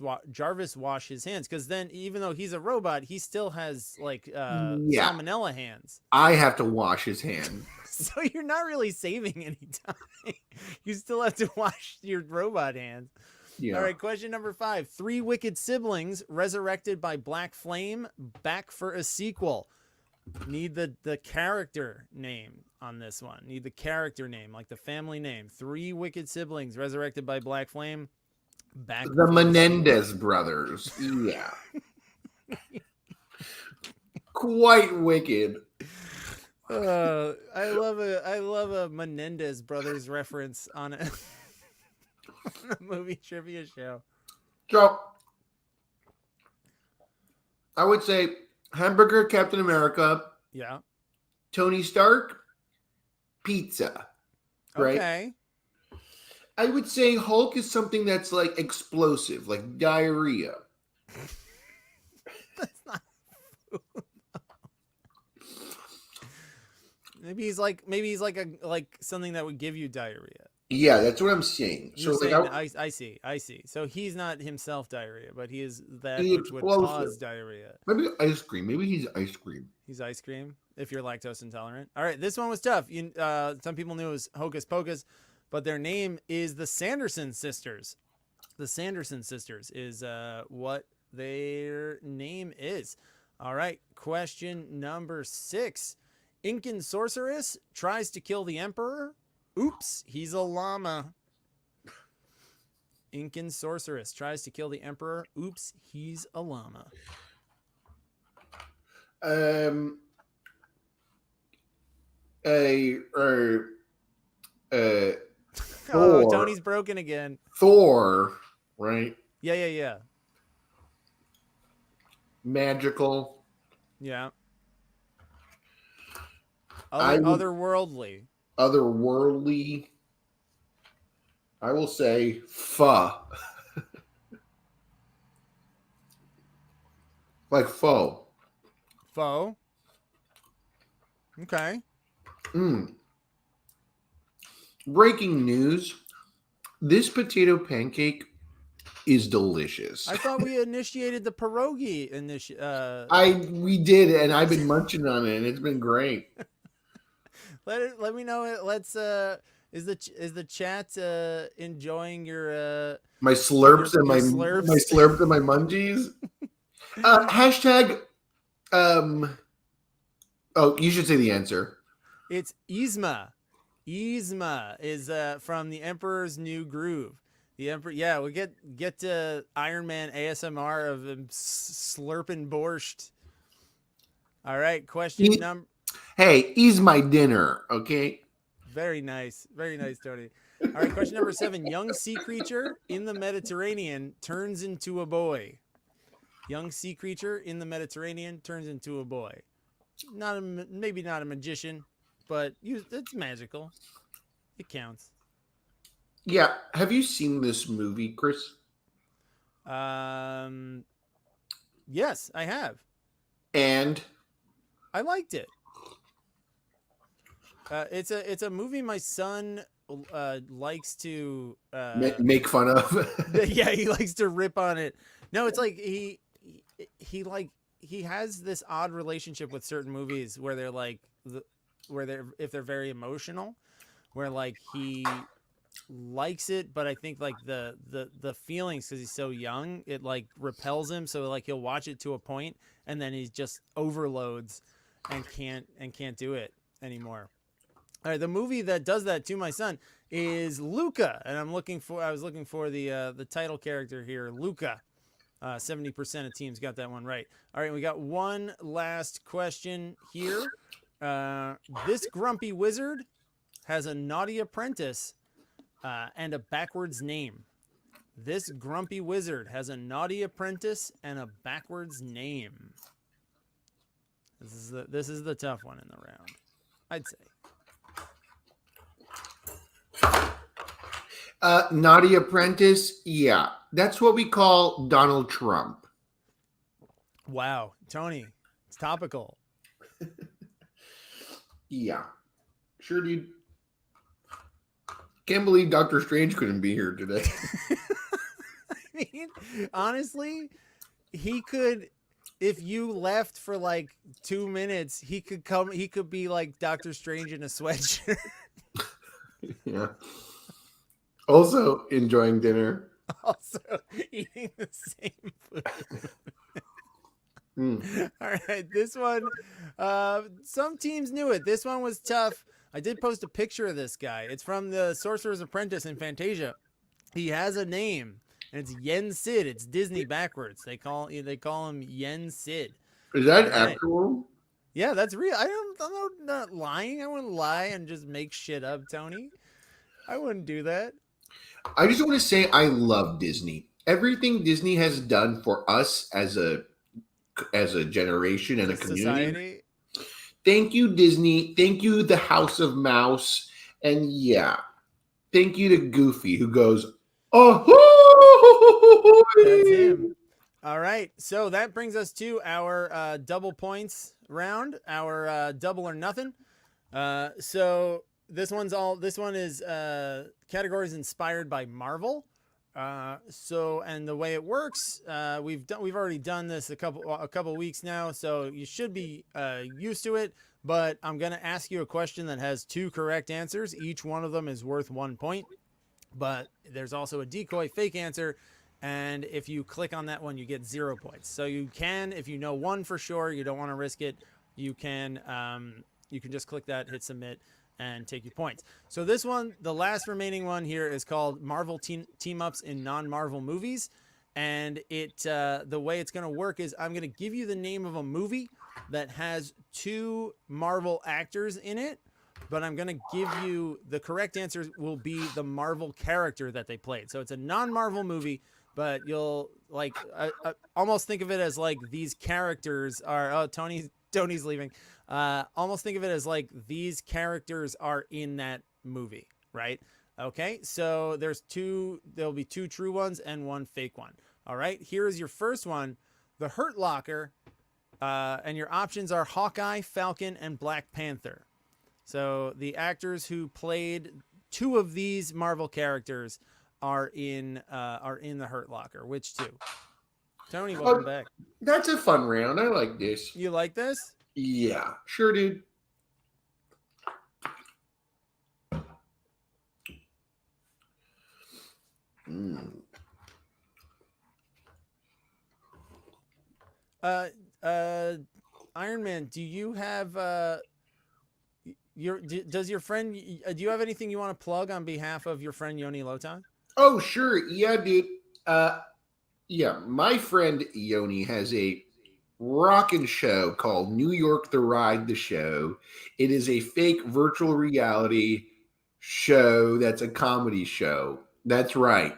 wash his hands? Because then, even though he's a robot, he still has like salmonella hands. I have to wash his hand. So you're not really saving any time. You still have to wash your robot hands. Yeah. All right, question number 5. 3 wicked siblings resurrected by Black Flame, back for a sequel. Need the character name on this one. Need the character name, like the family name. 3 wicked siblings resurrected by Black Flame. Back the Menendez brothers. Yeah. Quite wicked. I love a Menendez brothers reference on a, on a movie trivia show. So I would say hamburger, Captain America, Yeah. Tony Stark, pizza. Right? Okay. I would say Hulk is something that's like explosive, like diarrhea. That's not food. Maybe he's like something that would give you diarrhea. Yeah, that's what I'm saying. You're So saying like I see. So he's not himself diarrhea, but he is that he which would explosive. cause diarrhea. Maybe ice cream. Maybe he's ice cream. He's ice cream if you're lactose intolerant. All right, this one was tough. Some people knew it was Hocus Pocus, but their name is the Sanderson sisters. The Sanderson sisters is what their name is. All right, question number 6. Incan sorceress tries to kill the emperor. Oops, he's a llama. Incan sorceress tries to kill the emperor. Oops, he's a llama. Thor, Tony's broken again. Thor, right? Yeah. Magical. Yeah. Otherworldly. I will say pho. Like pho. Pho. Okay. Breaking news. This potato pancake is delicious. I thought we initiated the pierogi we did, and I've been munching on it, and it's been great. Let me know it. Let's is the chat enjoying your my slurps and my slurps? my slurps and my munchies? Hashtag oh, you should say the answer. It's Yzma. Yzma is from the Emperor's New Groove. The Emperor, yeah, we get to Iron Man ASMR of him slurping borscht. All right, question number. Hey, ease my dinner, okay? Very nice, Tony. All right, question number 7. Young sea creature in the Mediterranean turns into a boy. Young sea creature in the Mediterranean turns into a boy. Maybe not a magician, but it's magical. It counts. Yeah. Have you seen this movie, Chris? Yes, I have. And I liked it. It's a movie my son likes to make fun of. Yeah, he likes to rip on it. No, it's like he has this odd relationship with certain movies where they're like if they're very emotional, where like he likes it, but I think like the feelings, because he's so young, it like repels him, so like he'll watch it to a point and then he just overloads and can't do it anymore. All right, the movie that does that to my son is Luca, and I was looking for the title character here, Luca. 70% of teams got that one right. All right, we got one last question here. This grumpy wizard has a naughty apprentice and a backwards name. This grumpy wizard has a naughty apprentice and a backwards name. This is the tough one in the round, I'd say. Naughty apprentice, yeah. That's what we call Donald Trump. Wow, Tony, it's topical. Yeah. Sure, dude. Can't believe Doctor Strange couldn't be here today. I mean, honestly, he could, if you left for like 2 minutes, he could be like Doctor Strange in a sweatshirt. Yeah. Also enjoying dinner. Also eating the same food. All right, this one, some teams knew it. This one was tough. I did post a picture of this guy. It's from the Sorcerer's Apprentice in Fantasia. He has a name, and it's Yen Sid. It's Disney backwards. They call him Yen Sid. Is that actual? Yeah, that's real. I'm not lying. I wouldn't lie and just make shit up, Tony. I wouldn't do that. I just want to say I love Disney. Everything Disney has done for us as a generation and a community. Society. Thank you, Disney. Thank you, the House of Mouse. And yeah, thank you to Goofy, who goes, oh, That's him. All right. So that brings us to our double points round, our double or nothing. So this one is categories inspired by Marvel. And the way it works, we've already done this a couple weeks now, so you should be used to it. But I'm gonna ask you a question that has 2 correct answers. Each one of them is worth 1 point. But there's also a decoy fake answer, and if you click on that one, you get 0 points. So you can, if you know one for sure, you don't want to risk it, you can just click that, hit submit, and take your points. So this one, the last remaining one here, is called Marvel team-ups in non-Marvel movies. And the way it's going to work is I'm going to give you the name of a movie that has 2 Marvel actors in it, but I'm going to give you the correct answer will be the Marvel character that they played. So it's a non-Marvel movie, but you'll almost think of it as like these characters are, oh, Tony's leaving. Almost think of it as like these characters are in that movie, right? Okay, so there'll be 2 true ones and 1 fake one. All right, here is your first one, The Hurt Locker, and your options are Hawkeye, Falcon, and Black Panther. So the actors who played 2 of these Marvel characters are in The Hurt Locker. Which 2? Tony, welcome back. That's a fun round. I like this. You like this? Yeah, sure, dude. Iron Man, do you have does your friend, do you have anything you want to plug on behalf of your friend Yoni Lotan? Oh, sure. Yeah, dude. Yeah, my friend Yoni has a rockin' show called New York the Ride the Show. It is a fake virtual reality show that's a comedy show. That's right.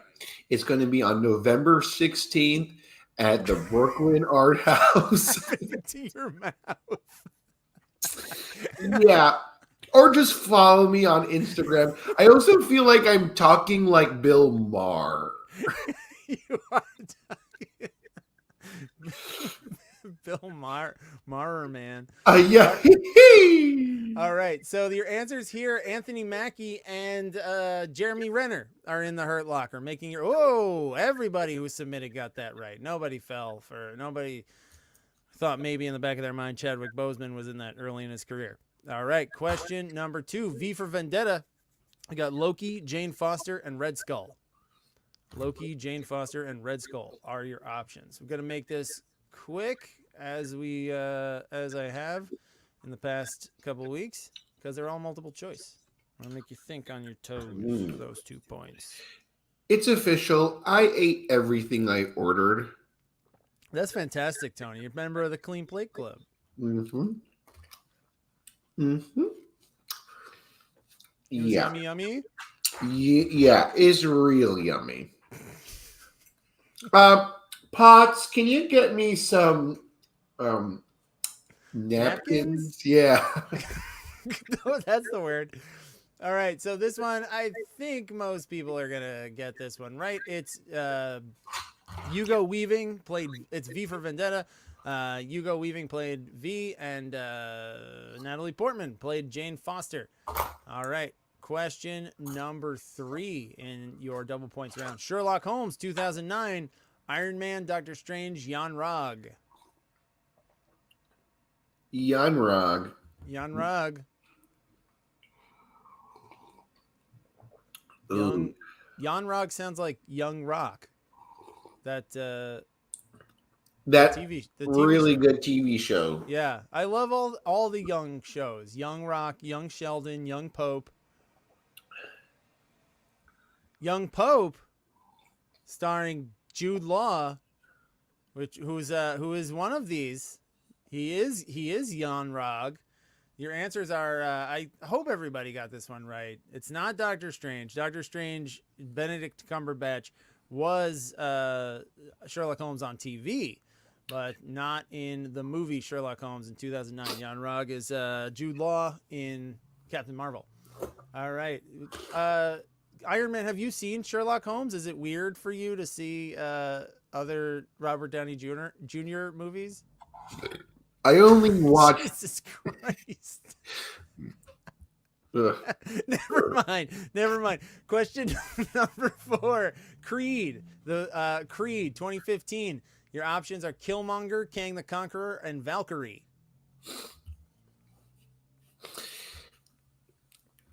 It's going to be on November 16th at the Brooklyn Art House. To your mouth. Yeah. Or just follow me on Instagram. I also feel like I'm talking like Bill Maher. You are talking. Bill Maher, man. Yeah. All right. So your answers here: Anthony Mackie and Jeremy Renner are in The Hurt Locker, making your. Oh, everybody who submitted got that right. Nobody thought maybe in the back of their mind Chadwick Boseman was in that early in his career. All right. Question number 2: V for Vendetta. I got Loki, Jane Foster, and Red Skull. Loki, Jane Foster, and Red Skull are your options. We're gonna make this quick as I have in the past couple of weeks, because they're all multiple choice. I'm gonna make you think on your toes for those 2 points. It's official. I ate everything I ordered. That's fantastic, Tony. You're a member of the Clean Plate Club. Mm-hmm. Yeah. Yummy. Yeah, it's real yummy. Potts, can you get me some napkins? Yeah. No, that's the word. All right, so this one, I think most people are gonna get this one right. It's Hugo Weaving played. It's V for Vendetta. Hugo Weaving played V, and Natalie Portman played Jane Foster. All right. Question number 3 in your double points round. Sherlock Holmes, 2009. Iron Man, Doctor Strange, Jan Rog. Jan Rog. Jan Rog sounds like Young Rock. That TV really show. good TV show. Yeah, I love all the Young shows. Young Rock, Young Sheldon, Young Pope. Young Pope, starring Jude Law, who is one of these. He is Jan Rog. Your answers are, I hope everybody got this one right. It's not Doctor Strange. Doctor Strange, Benedict Cumberbatch, was Sherlock Holmes on TV, but not in the movie Sherlock Holmes in 2009. Jan Rog is Jude Law in Captain Marvel. All right. Iron Man, have you seen Sherlock Holmes? Is it weird for you to see other Robert Downey Jr. movies? I only watched. Jesus Christ. Ugh. Never mind. Question number 4. Creed. The Creed 2015. Your options are Killmonger, Kang the Conqueror, and Valkyrie.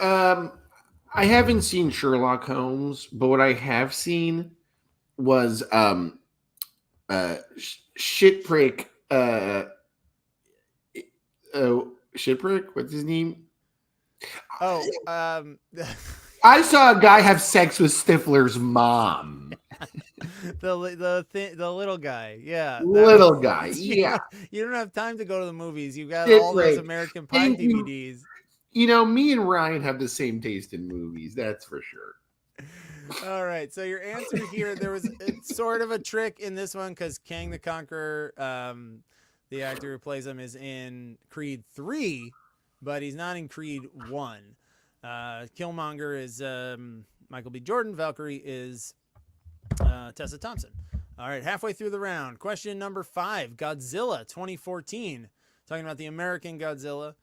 I haven't seen Sherlock Holmes, but what I have seen was Shitprick. Shitprick. What's his name? Oh, I saw a guy have sex with Stifler's mom. the little guy, yeah, Little guy, yeah. You don't have time to go to the movies. You got Shitprick. all those American Pie DVDs. You know, me and Ryan have the same taste in movies. That's for sure. All right, so your answer here, there was sort of a trick in this one because Kang the Conqueror, the actor who plays him, is in Creed 3, but he's not in Creed 1. Killmonger is Michael B. Jordan. Valkyrie is Tessa Thompson. All right, halfway through the round. Question number 5, Godzilla 2014. Talking about the American Godzilla.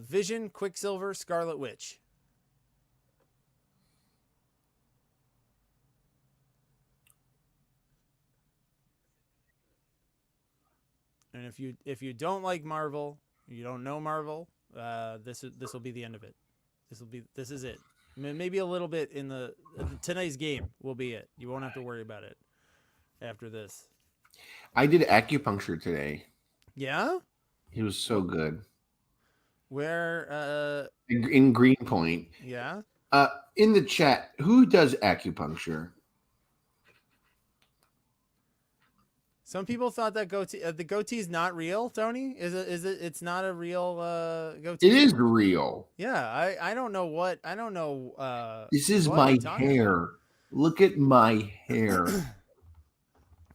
Vision, Quicksilver, Scarlet Witch. And if you don't like Marvel, you don't know Marvel, this will be the end of it. This is it. Maybe a little bit in tonight's game will be it. You won't have to worry about it after this. I did acupuncture today. Yeah? It was so good. Where in Greenpoint. Yeah. In the chat, who does acupuncture? Some people thought that the goatee is not real. Tony, is it? It's not a real goatee. It is real. Yeah, I don't know what I don't know. This is my hair. About. Look at my hair.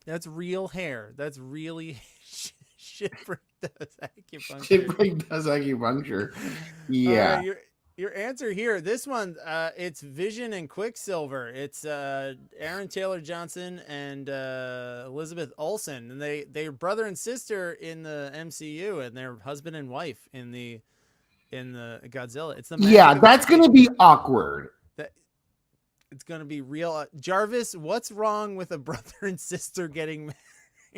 That's real hair. That's really Shitbrick does acupuncture. Shitbrick does acupuncture. Yeah. Your answer here, this one, it's Vision and Quicksilver. It's Aaron Taylor Johnson and Elizabeth Olsen, and they're brother and sister in the MCU, and they're husband and wife in the Godzilla. It's the that's gonna be awkward. It's gonna be real. Jarvis, what's wrong with a brother and sister getting married?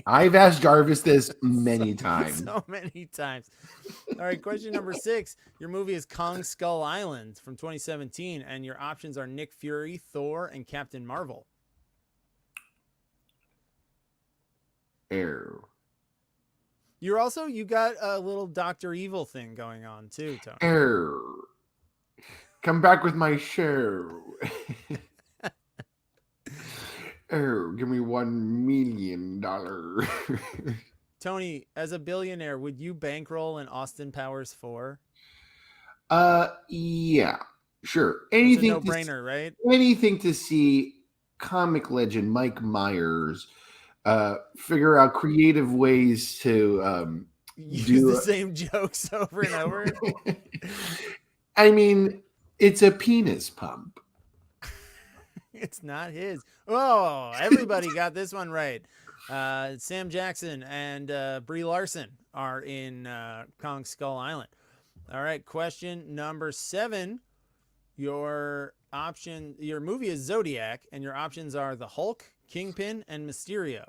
I've asked Jarvis this many times. So many times. All right, question number 6. Your movie is Kong Skull Island from 2017, and your options are Nick Fury, Thor, and Captain Marvel. Ew. You got a little Dr. Evil thing going on too, Tony. Ew. Come back with my show. Oh, give me $1 million. Tony, as a billionaire, would you bankroll an Austin Powers 4? Yeah, sure. Anything, it's a no-brainer, right? Anything to see comic legend Mike Myers figure out creative ways to use the same jokes over and over. I mean, it's a penis pump. It's not his. Oh, everybody got this one right. Sam Jackson and Brie Larson are in Kong Skull Island. All right, question number 7. Your movie is Zodiac, and your options are the Hulk, Kingpin, and Mysterio.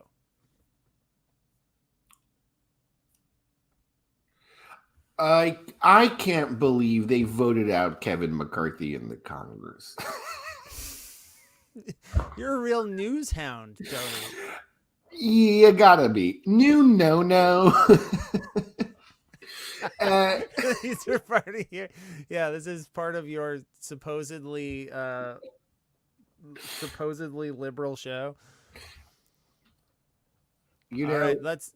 I can't believe they voted out Kevin McCarthy in the Congress. You're a real news hound, Tony. You gotta be. No. These are part of your, yeah, this is part of your supposedly liberal show. You know, all right, let's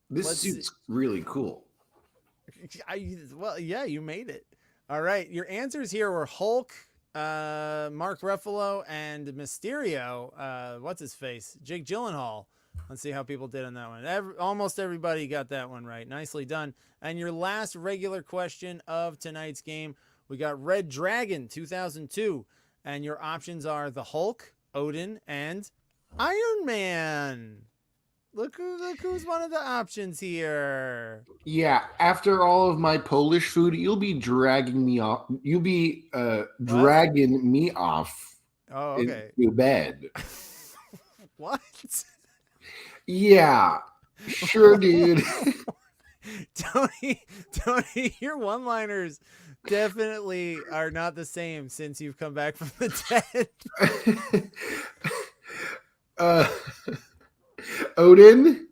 This Let's suit's really cool. Well, yeah, you made it. All right, your answers here were Hulk, Mark Ruffalo, and Mysterio. What's his face? Jake Gyllenhaal. Let's see how people did on that one. Almost everybody got that one right. Nicely done. And your last regular question of tonight's game, we got Red Dragon 2002. And your options are the Hulk, Odin, and Iron Man. Look who's one of the options here. Yeah, after all of my Polish food, you'll be dragging me off. You'll be dragging me off okay. into bed. What? Yeah, sure, dude. Tony, your one-liners definitely are not the same since you've come back from the dead. Odin.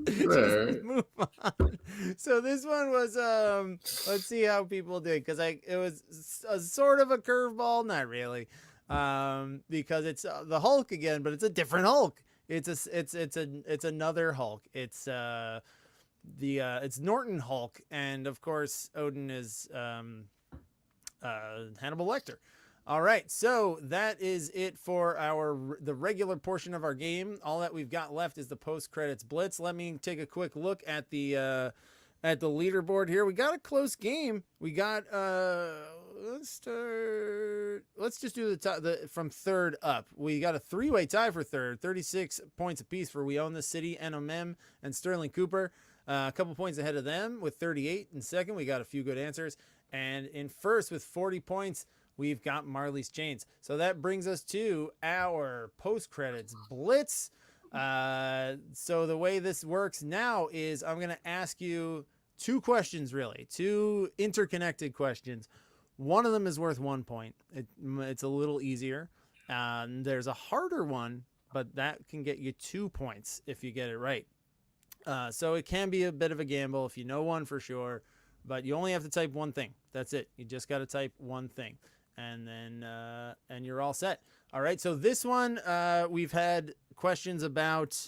Just move on. So this one was let's see how people did, because it was a sort of a curveball, not really, because it's the Hulk again, but it's a different Hulk. It's another Hulk. It's Norton Hulk, and of course Odin is Hannibal Lecter. All right, so that is it for the regular portion of our game. All that we've got left is the post-credits blitz. Let me take a quick look at the leaderboard here. We got a close game. We got let's just do the from third up. We got a three-way tie for third, 36 points apiece for We Own the City, NMM, and Sterling Cooper. A couple points ahead of them with 38. In second, we got a few good answers. And in first with 40 points, we've got Marley's Chains. So that brings us to our post-credits blitz. So the way this works now is I'm going to ask you two questions, really. Two interconnected questions. One of them is worth 1 point. It's a little easier. There's a harder one, but that can get you 2 points if you get it right. So it can be a bit of a gamble if you know one for sure, but you only have to type one thing. That's it. You just got to type one thing, and then and you're all set. All right. So this one, we've had questions about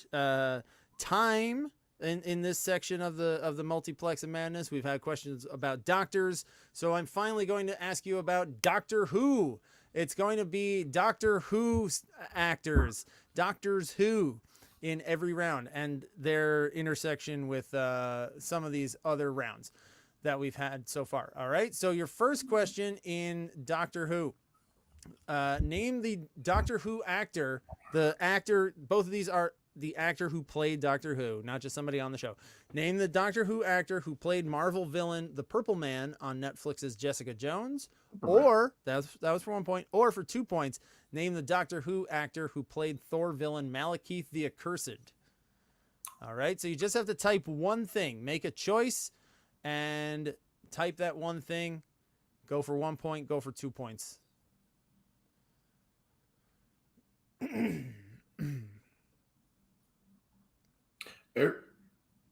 time in this section of the Multiplex of Madness. We've had questions about doctors. So I'm finally going to ask you about Doctor Who. It's going to be Doctor Who actors, Doctors Who, in every round, and their intersection with some of these other rounds that we've had so far. All right. So your first question in Doctor Who, name the Doctor Who actor, the actor, both of these are the actor who played Doctor Who, not just somebody on the show. Name the Doctor Who actor who played Marvel villain, the Purple Man on Netflix's Jessica Jones, or that was for 1 point, or for 2 points, name the Doctor Who actor who played Thor villain Malekith the Accursed. All right. So you just have to type one thing, make a choice, and type that one thing. Go for 1 point, go for 2 points.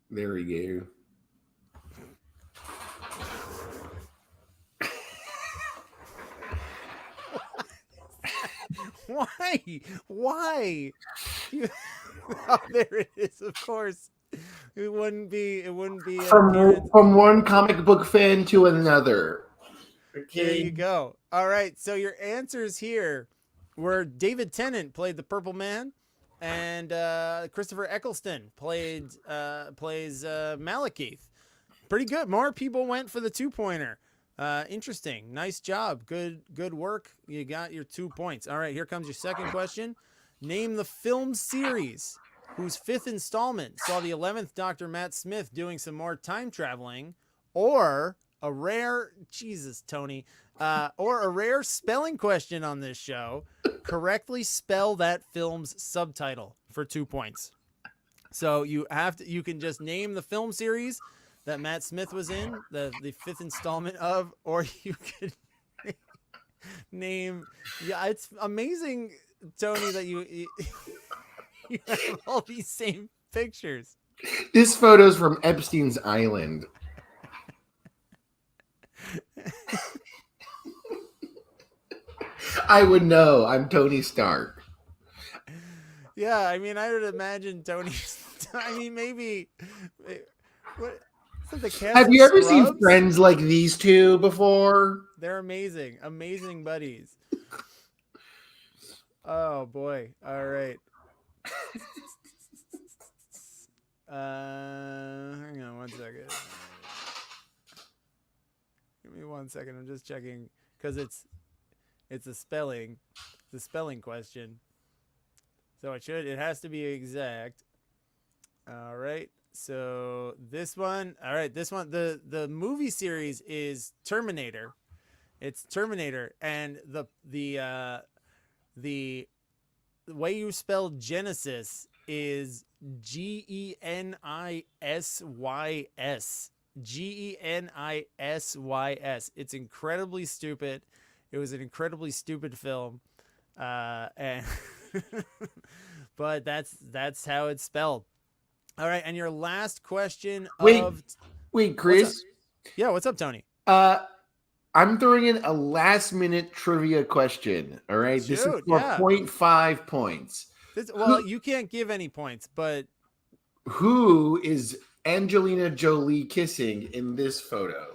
There we go. Why? Oh, there it is. Of course, it wouldn't be from one comic book fan to another. Okay. There you go. All right. So your answers here were David Tennant played the Purple Man, and Christopher Eccleston plays Malekith. Pretty good. More people went for the 2-pointer. Interesting. Nice job. Good work. You got your 2 points. All right, here comes your second question. Name the film series whose 5th installment saw the 11th Dr. Matt Smith doing some more time traveling, or a rare spelling question on this show. Correctly spell that film's subtitle for 2 points. So you can just name the film series that Matt Smith was in, the 5th installment of, or you could name. Yeah, it's amazing, Tony, that you have all these same pictures. This photo's from Epstein's Island. I would know. I'm Tony Stark. Yeah, I mean, I would imagine Tony's. I mean, maybe. What? Is that the cast Have of you ever seen Scrubs? friends like these two before? They're amazing, amazing buddies. Oh boy! All right. Hang on one second. Give me 1 second. I'm just checking because it's a spelling. It's a spelling question. So it has to be exact. All right. So this one, all right, this one, the movie series is Terminator. It's Terminator, and the way you spell Genesis is Genisys. Genisys. It's incredibly stupid. It was an incredibly stupid film, and but that's how it's spelled. All right, and your last question Wait, Chris. Yeah, what's up, Tony? I'm throwing in a last-minute trivia question. All right, this is for 0.5 points. You can't give any points, but who is Angelina Jolie kissing in this photo?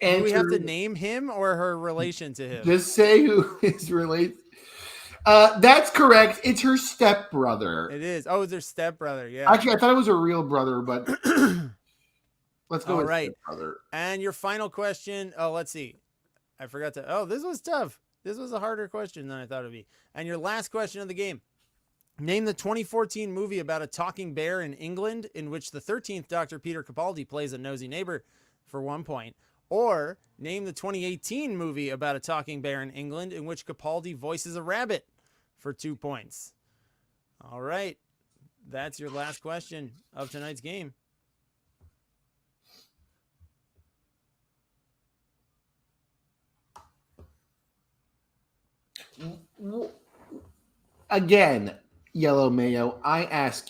Do we have to name him or her relation to him? Just say who is related. That's correct. It's her stepbrother. It is. Oh, it's her stepbrother. Yeah. Actually, I thought it was a real brother, but let's go with stepbrother. And your final question. Oh, let's see. I forgot to. Oh, this was tough. This was a harder question than I thought it would be. And your last question of the game. Name the 2014 movie about a talking bear in England in which the 13th Dr. Peter Capaldi plays a nosy neighbor for 1 point. Or name the 2018 movie about a talking bear in England in which Capaldi voices a rabbit for 2 points. All right. That's your last question of tonight's game. Again, Yellow Mayo, I ask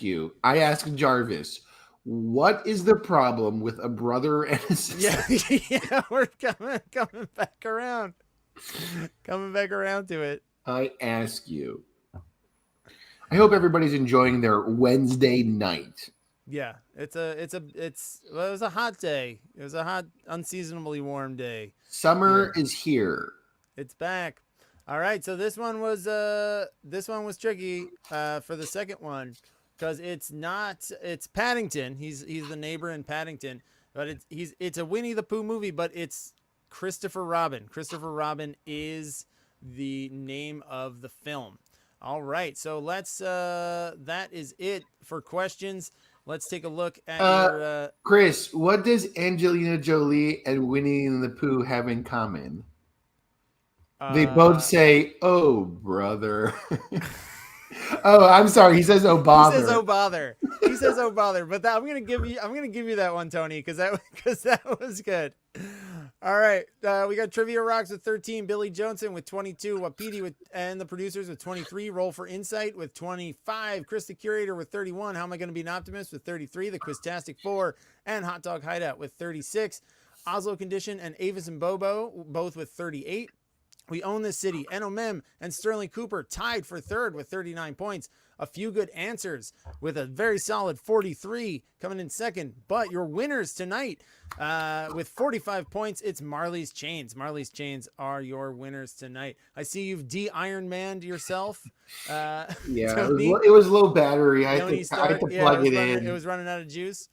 Jarvis, what is the problem with a brother and a sister? Yeah, we're coming back around. Coming back around to it. I ask you. I hope everybody's enjoying their Wednesday night. Yeah, it was a hot day. It was a hot, unseasonably warm day. Summer is here. It's back. All right, so this one was tricky for the second one because it's Paddington. He's the neighbor in Paddington, but it's a Winnie the Pooh movie, but it's Christopher Robin. Christopher Robin is the name of the film. All right, so let's that is it for questions. Let's take a look at your Chris, what does Angelina Jolie and Winnie the Pooh have in common? They both say, "Oh, brother." Oh, I'm sorry. He says, "Oh, bother." He says, "Oh, bother." He says, "Oh, bother." But I'm gonna give you that one, Tony, because that was good. All right, we got Trivia Rocks with 13, Billy Johnson with 22, Wapiti and the producers with 23, Roll for Insight with 25, Chris the Curator with 31, How Am I Going to Be an Optimist with 33, The Quiztastic 4, and Hot Dog Hideout with 36, Oslo Condition and Avis and Bobo both with 38. We Own This City, Mem and Sterling Cooper tied for third with 39 points. A Few Good Answers with a very solid 43 coming in second. But your winners tonight with 45 points, it's Marley's Chains. Marley's Chains are your winners tonight. I see you've de-Iron Manned yourself. Yeah, it was low battery. I had to plug it in. It was running out of juice.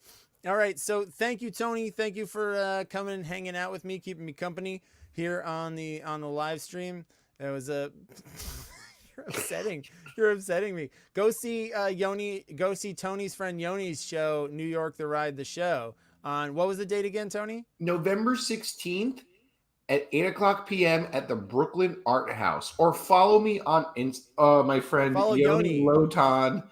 All right, so thank you, Tony. Thank you for coming and hanging out with me, keeping me company here on the live stream. It was you're upsetting me. Go see Tony's friend Yoni's show, New York the Ride the Show, on what was the date again, Tony? November 16th at 8:00 p.m. at the Brooklyn Art House. Or follow me on my friend Yoni Lotan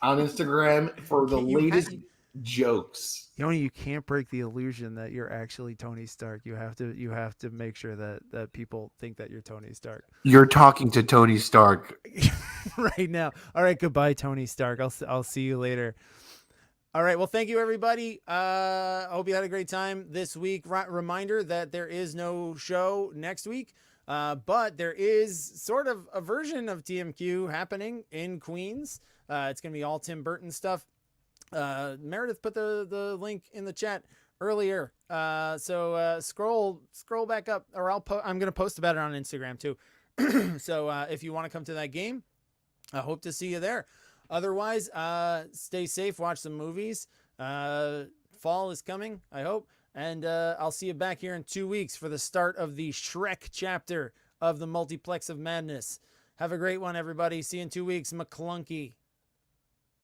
on Instagram for the latest jokes. Yoni, you can't break the illusion that you're actually Tony Stark. You have to make sure that people think that you're Tony Stark. You're talking to Tony Stark right now. All right, goodbye, Tony Stark. I'll see you later. All right, well, thank you, everybody. I hope you had a great time this week. Reminder that there is no show next week. But there is sort of a version of TMQ happening in Queens. It's going to be all Tim Burton stuff. Meredith put the link in the chat earlier. So scroll back up, or I'm going to post about it on Instagram too. So if you want to come to that game, I hope to see you there. Otherwise, stay safe, watch some movies. Fall is coming, I hope. And I'll see you back here in 2 weeks for the start of the Shrek chapter of the Multiplex of Madness. Have a great one, everybody. See you in 2 weeks. McClunky.